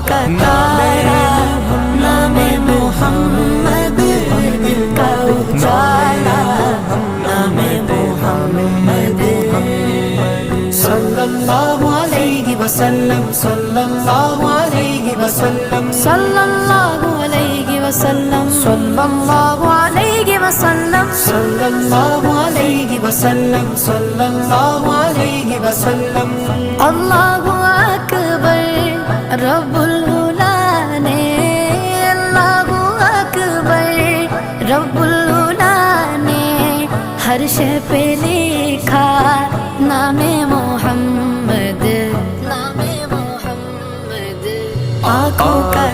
کا تارا نام محمد، دل کا اجالا نام محمد، صلی اللہ علیہ وسلم، صلی اللہ علیہ وسلم، صلی اللہ علیہ وسلم، صلی اللہ علیہ وسلم، صلی اللہ علیہ وسلم، صلی اللہ علیہ وسلم۔ اللہ اکبر رب العلا نے، اللہ اکبر رب العلا نے ہر شے پہ لکھا نام محمد، نام محمد، آنکھوں کا